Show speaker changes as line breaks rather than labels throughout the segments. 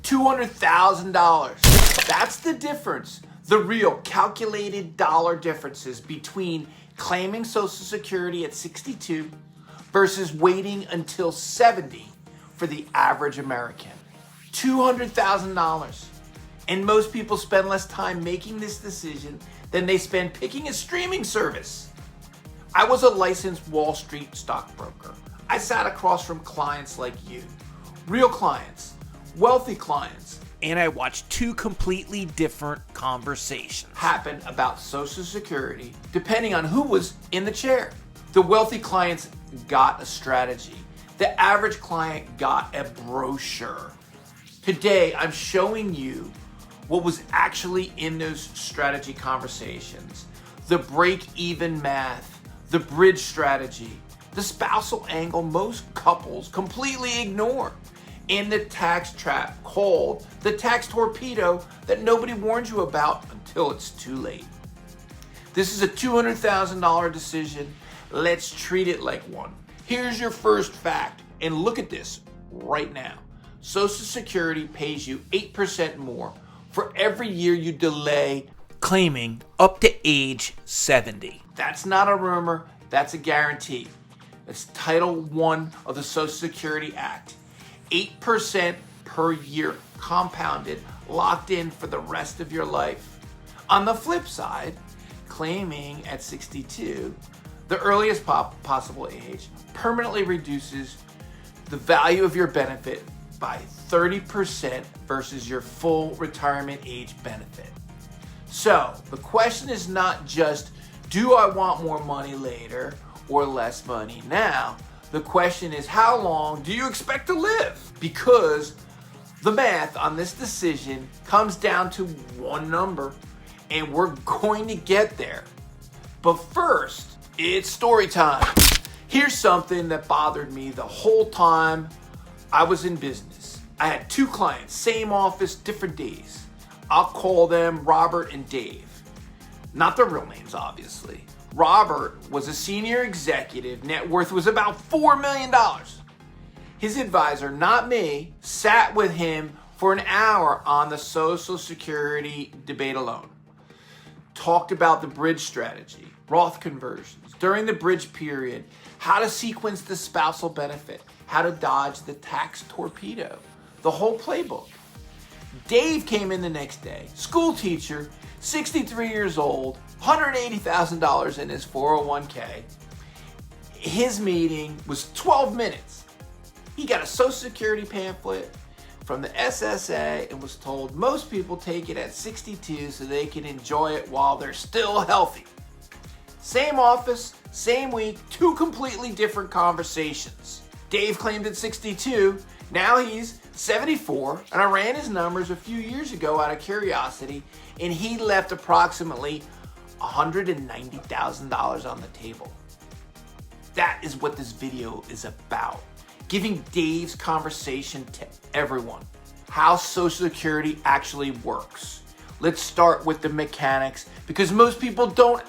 $200,000. That's the difference. The real calculated dollar differences between claiming Social Security at 62 versus waiting until 70 for the average American. $200,000. And most people spend less time making this decision than they spend picking a streaming service. I was a licensed Wall Street stockbroker. I sat across from clients like you, real clients, wealthy clients, and I watched two completely different conversations happen about Social Security depending on who was in the chair. The wealthy clients got a strategy. The average client got a brochure. Today, I'm showing you what was actually in those strategy conversations, the break-even math, the bridge strategy, the spousal angle most couples completely ignore, and the tax trap called the tax torpedo that nobody warned you about until it's too late. This is a $200,000 decision. Let's treat it like one. Here's your first fact, and look at this right now. Social Security pays you 8% more for every year you delay claiming up to age 70. That's not a rumor, that's a guarantee. It's Title I of the Social Security Act. 8% per year compounded, locked in for the rest of your life. On the flip side, claiming at 62, the earliest possible age, permanently reduces the value of your benefit by 30% versus your full retirement age benefit. So the question is not just, do I want more money later or less money now? The question is, how long do you expect to live? Because the math on this decision comes down to one number, and we're going to get there. But first, it's story time. Here's something that bothered me the whole time I was in business. I had two clients, same office, different days. I'll call them Robert and Dave. Not their real names, obviously. Robert was a senior executive, net worth was about $4 million. His advisor, not me, sat with him for an hour on the Social Security debate alone. Talked about the bridge strategy, Roth conversions, during the bridge period, how to sequence the spousal benefit, how to dodge the tax torpedo, the whole playbook. Dave came in the next day, school teacher, 63 years old, $180,000 in his 401k. His meeting was 12 minutes. He got a Social Security pamphlet from the SSA and was told most people take it at 62 so they can enjoy it while they're still healthy. Same office, same week, two completely different conversations. Dave claimed at 62, now he's 74, and I ran his numbers a few years ago out of curiosity, and he left approximately $190,000 on the table. That is what this video is about. Giving Dave's conversation to everyone. How Social Security actually works. Let's start with the mechanics, because most people don't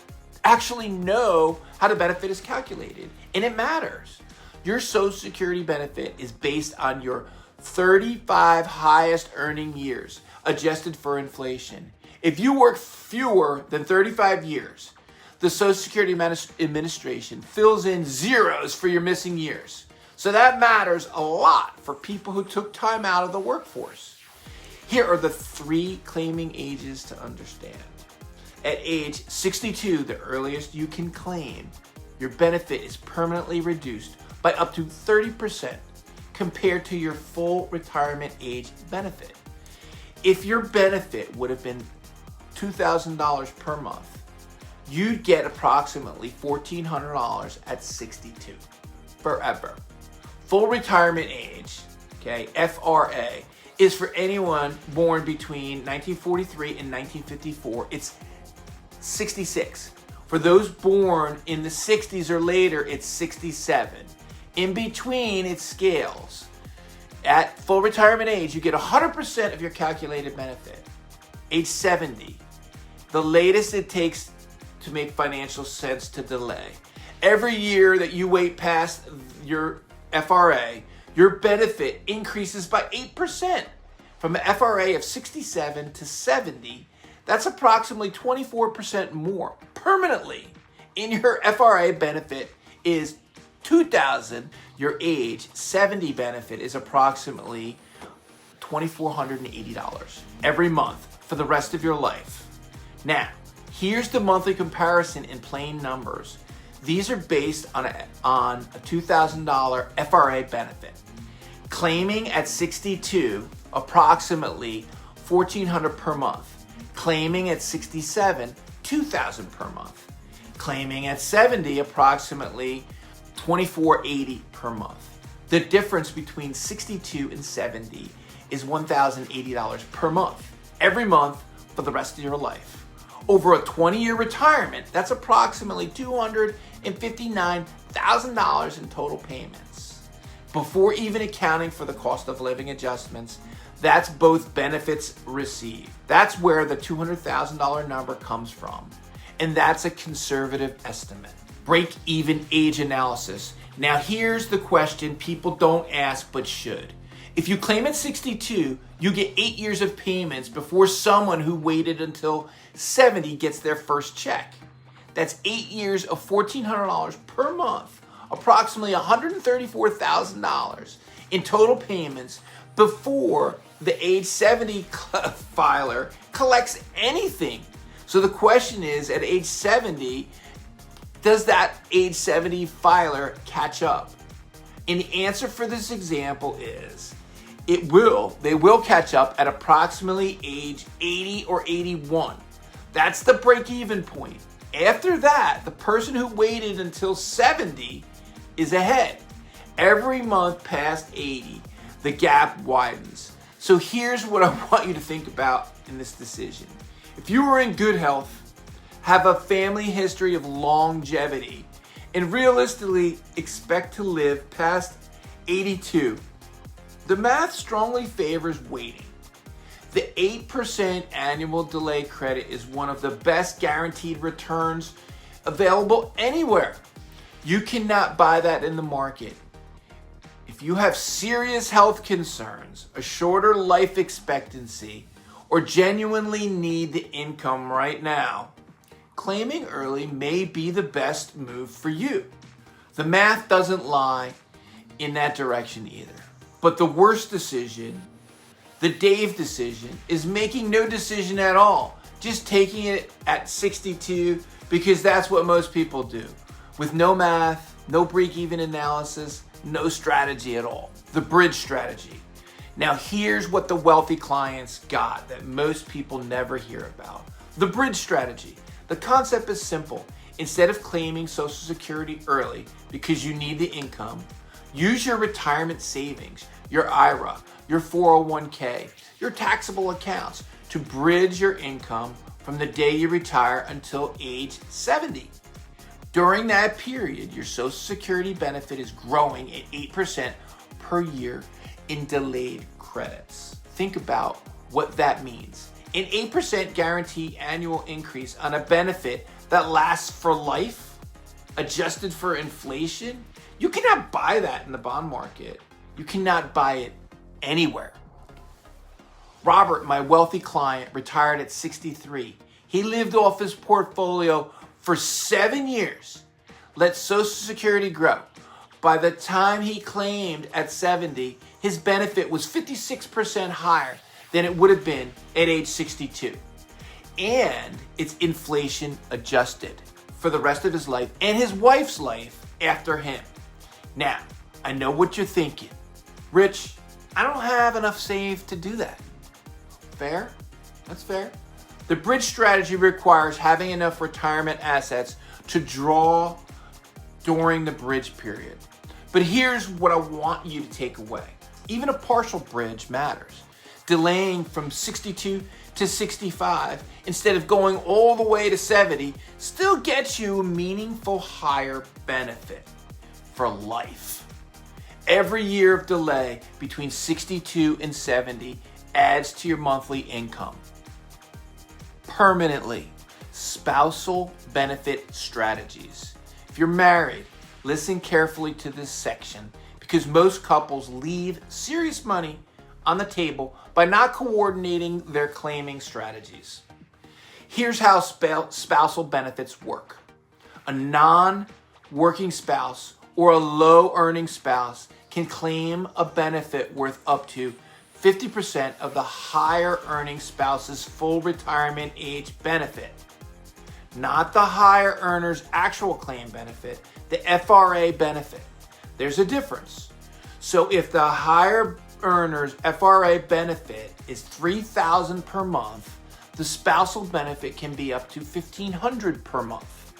actually know how the benefit is calculated, and it matters. Your Social Security benefit is based on your 35 highest earning years, adjusted for inflation. If you work fewer than 35 years, the Social Security Administration fills in zeros for your missing years. So that matters a lot for people who took time out of the workforce. Here are the three claiming ages to understand. At age 62, the earliest you can claim, your benefit is permanently reduced by up to 30% compared to your full retirement age benefit. If your benefit would have been $2,000 per month, you'd get approximately $1,400 at 62 forever. Full retirement age, okay, FRA, is for anyone born between 1943 and 1954. It's 66. For those born in the 60s or later, it's 67. In between, it scales. At full retirement age, you get 100% of your calculated benefit. Age 70, the latest it takes to make financial sense to delay. Every year that you wait past your FRA, your benefit increases by 8%. From an FRA of 67 to 70, that's approximately 24% more permanently in your FRA benefit is $2,000. Your age 70 benefit is approximately $2,480 every month for the rest of your life. Now, here's the monthly comparison in plain numbers. These are based on a $2,000 FRA benefit. Claiming at 62, approximately $1,400 per month. Claiming at 67, $2,000 per month. Claiming at 70, approximately $2,480 per month. The difference between 62 and 70 is $1,080 per month, every month for the rest of your life. Over a 20-year retirement, that's approximately $259,000 in total payments. Before even accounting for the cost of living adjustments, that's both benefits received. That's where the $200,000 number comes from. And that's a conservative estimate. Break-even age analysis. Now here's the question people don't ask but should. If you claim at 62, you get 8 years of payments before someone who waited until 70 gets their first check. That's 8 years of $1,400 per month, approximately $134,000 in total payments before the age 70 filer collects anything. So the question is, at age 70, does that age 70 filer catch up? And the answer for this example is, they will catch up at approximately age 80 or 81. That's the break-even point. After that, the person who waited until 70 is ahead. Every month past 80, the gap widens. So here's what I want you to think about in this decision. If you are in good health, have a family history of longevity, and realistically expect to live past 82, the math strongly favors waiting. The 8% annual delay credit is one of the best guaranteed returns available anywhere. You cannot buy that in the market. If you have serious health concerns, a shorter life expectancy, or genuinely need the income right now, claiming early may be the best move for you. The math doesn't lie in that direction either. But the worst decision, the Dave decision, is making no decision at all. Just taking it at 62 because that's what most people do. With no math, no break-even analysis, no strategy at all. The bridge strategy. Now here's what the wealthy clients got that most people never hear about. The bridge strategy. The concept is simple. Instead of claiming Social Security early because you need the income, use your retirement savings, your IRA, your 401k, your taxable accounts to bridge your income from the day you retire until age 70. During that period, your Social Security benefit is growing at 8% per year in delayed credits. Think about what that means. An 8% guaranteed annual increase on a benefit that lasts for life, adjusted for inflation. You cannot buy that in the bond market. You cannot buy it anywhere. Robert, my wealthy client, retired at 63. He lived off his portfolio for 7 years. Let Social Security grow. By the time he claimed at 70, his benefit was 56% higher than it would have been at age 62. And it's inflation adjusted for the rest of his life and his wife's life after him. Now, I know what you're thinking. Rich, I don't have enough saved to do that. Fair? That's fair. The bridge strategy requires having enough retirement assets to draw during the bridge period. But here's what I want you to take away. Even a partial bridge matters. Delaying from 62 to 65 instead of going all the way to 70 still gets you a meaningful higher benefit for life. Every year of delay between 62 and 70 adds to your monthly income permanently. Spousal benefit strategies. If you're married, listen carefully to this section because most couples leave serious money on the table by not coordinating their claiming strategies. Here's how spousal benefits work. A non-working spouse or a low-earning spouse can claim a benefit worth up to 50% of the higher-earning spouse's full retirement age benefit. Not the higher earner's actual claim benefit, the FRA benefit. There's a difference. So if the higher earner's FRA benefit is $3,000 per month, the spousal benefit can be up to $1,500 per month,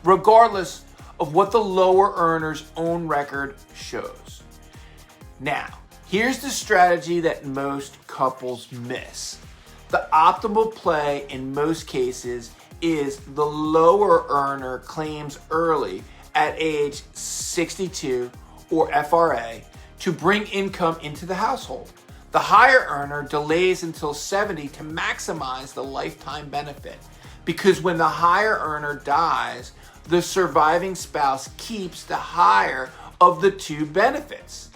regardless of what the lower earner's own record shows. Now, here's the strategy that most couples miss. The optimal play in most cases is the lower earner claims early at age 62 or FRA to bring income into the household. The higher earner delays until 70 to maximize the lifetime benefit, because when the higher earner dies, the surviving spouse keeps the higher of the two benefits.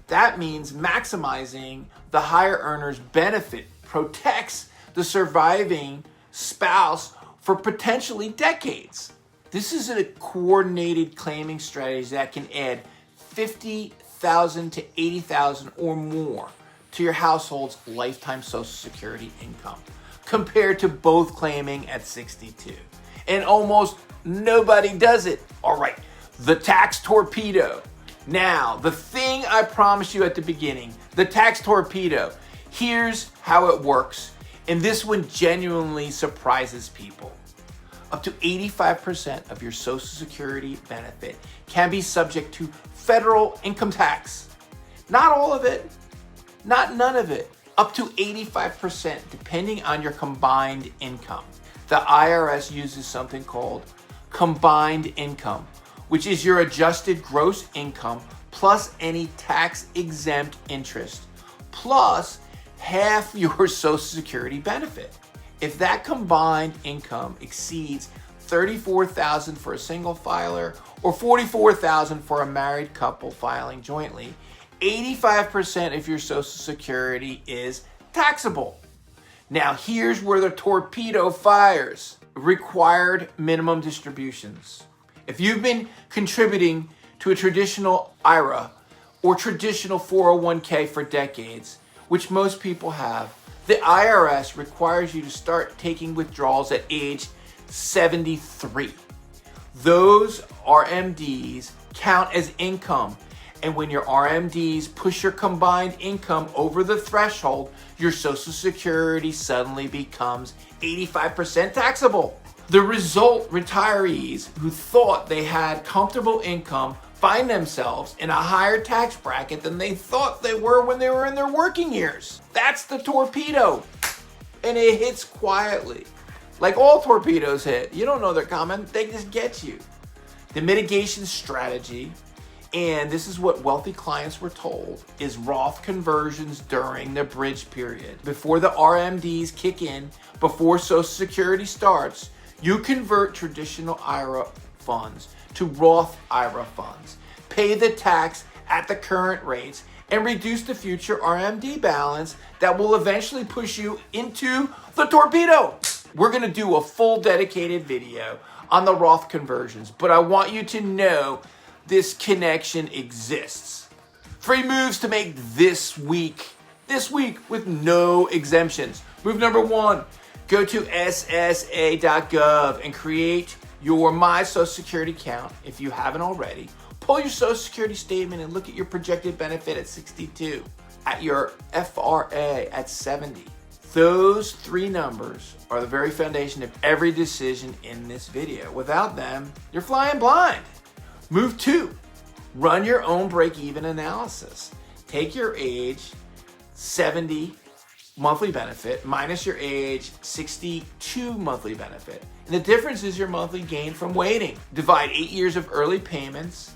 That means maximizing the higher earner's benefit protects the surviving spouse for potentially decades. This is a coordinated claiming strategy that can add $50,000 to $80,000 or more to your household's lifetime Social Security income, compared to both claiming at 62. And almost nobody does it. All right, the tax torpedo. Now, the thing I promised you at the beginning, the tax torpedo. Here's how it works, and this one genuinely surprises people. Up to 85% of your Social Security benefit can be subject to federal income tax. Not all of it, not none of it. Up to 85% depending on your combined income. The IRS uses something called combined income, which is your adjusted gross income plus any tax-exempt interest, plus half your Social Security benefit. If that combined income exceeds $34,000 for a single filer or $44,000 for a married couple filing jointly, 85% of your Social Security is taxable. Now here's where the torpedo fires. Required minimum distributions. If you've been contributing to a traditional IRA or traditional 401k for decades, which most people have, the IRS requires you to start taking withdrawals at age 73. Those RMDs count as income, and when your RMDs push your combined income over the threshold, your Social Security suddenly becomes 85% taxable. The result, retirees who thought they had comfortable income find themselves in a higher tax bracket than they thought they were when they were in their working years. That's the torpedo. And it hits quietly. Like all torpedoes hit. You don't know they're coming. They just get you. The mitigation strategy, and this is what wealthy clients were told, is Roth conversions during the bridge period. Before the RMDs kick in, before Social Security starts, you convert traditional IRA funds to Roth IRA funds, pay the tax at the current rates, and reduce the future RMD balance that will eventually push you into the torpedo. We're gonna do a full dedicated video on the Roth conversions, but I want you to know this connection exists. Free moves to make this week with no exemptions. Move number 1, go to ssa.gov and create your My Social Security account if you haven't already. Pull your Social Security statement and look at your projected benefit at 62, at your FRA at 70. Those 3 numbers are the very foundation of every decision in this video. Without them, you're flying blind. Move 2, run your own break-even analysis. Take your age 70 monthly benefit minus your age 62 monthly benefit. And the difference is your monthly gain from waiting. Divide 8 years of early payments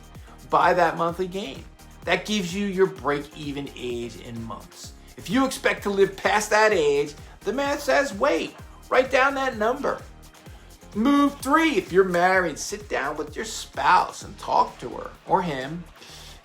by that monthly gain. That gives you your break-even age in months. If you expect to live past that age, the math says wait. Write down that number. Move 3, if you're married, sit down with your spouse and talk to her or him.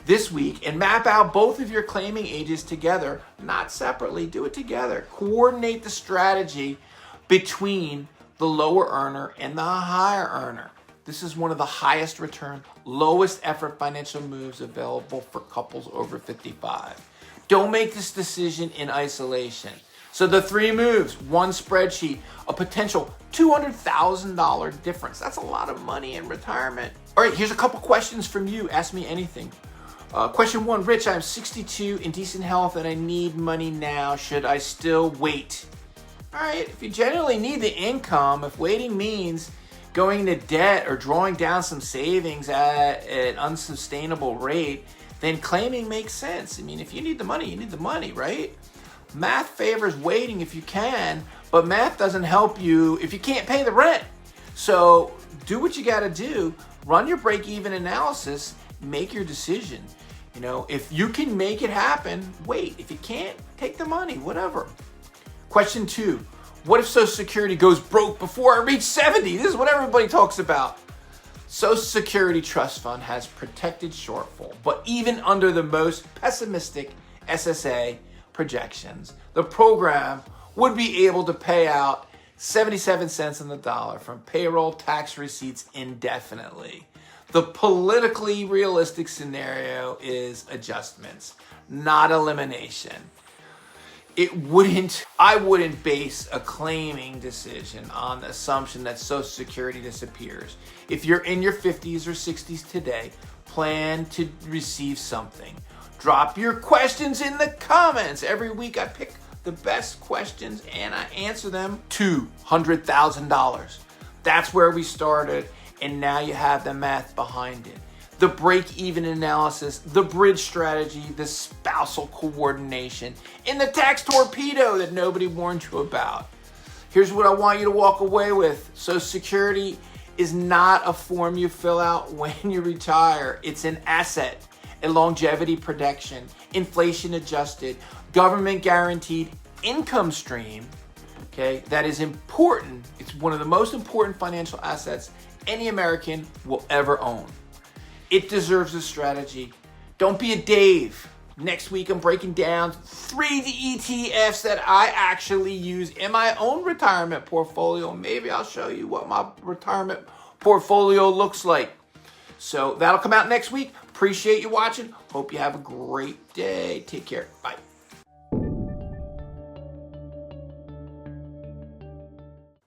this week and map out both of your claiming ages together, not separately. Do it together. Coordinate the strategy between the lower earner and the higher earner. This is one of the highest return, lowest effort financial moves available for couples over 55. Don't make this decision in isolation. So the 3 moves, 1 spreadsheet, a potential $200,000 difference. That's a lot of money in retirement. All right, here's a couple questions from you. Ask me anything. Question 1, Rich, I'm 62 in decent health and I need money now. Should I still wait? All right, if you genuinely need the income, if waiting means going into debt or drawing down some savings at an unsustainable rate, then claiming makes sense. I mean, if you need the money, you need the money, right? Math favors waiting if you can, but math doesn't help you if you can't pay the rent. So do what you got to do. Run your break-even analysis. Make your decision. You know, if you can make it happen, wait. If you can't, take the money, whatever. Question 2, what if Social Security goes broke before I reach 70? This is what everybody talks about. Social Security Trust Fund has protected shortfall, but even under the most pessimistic SSA projections, the program would be able to pay out 77 cents on the dollar from payroll tax receipts indefinitely. The politically realistic scenario is adjustments, not elimination. I wouldn't base a claiming decision on the assumption that Social Security disappears. If you're in your 50s or 60s today, plan to receive something. Drop your questions in the comments. Every week I pick the best questions and I answer them. $200,000. That's where we started, and now you have the math behind it. The break-even analysis, the bridge strategy, the spousal coordination, and the tax torpedo that nobody warned you about. Here's what I want you to walk away with. Social Security is not a form you fill out when you retire. It's an asset, a longevity protection, inflation adjusted, government guaranteed income stream, okay, that is important. It's one of the most important financial assets any American will ever own. It deserves a strategy. Don't be a Dave. Next week, I'm breaking down 3 ETFs that I actually use in my own retirement portfolio. Maybe I'll show you what my retirement portfolio looks like. So that'll come out next week. Appreciate you watching. Hope you have a great day. Take care. Bye.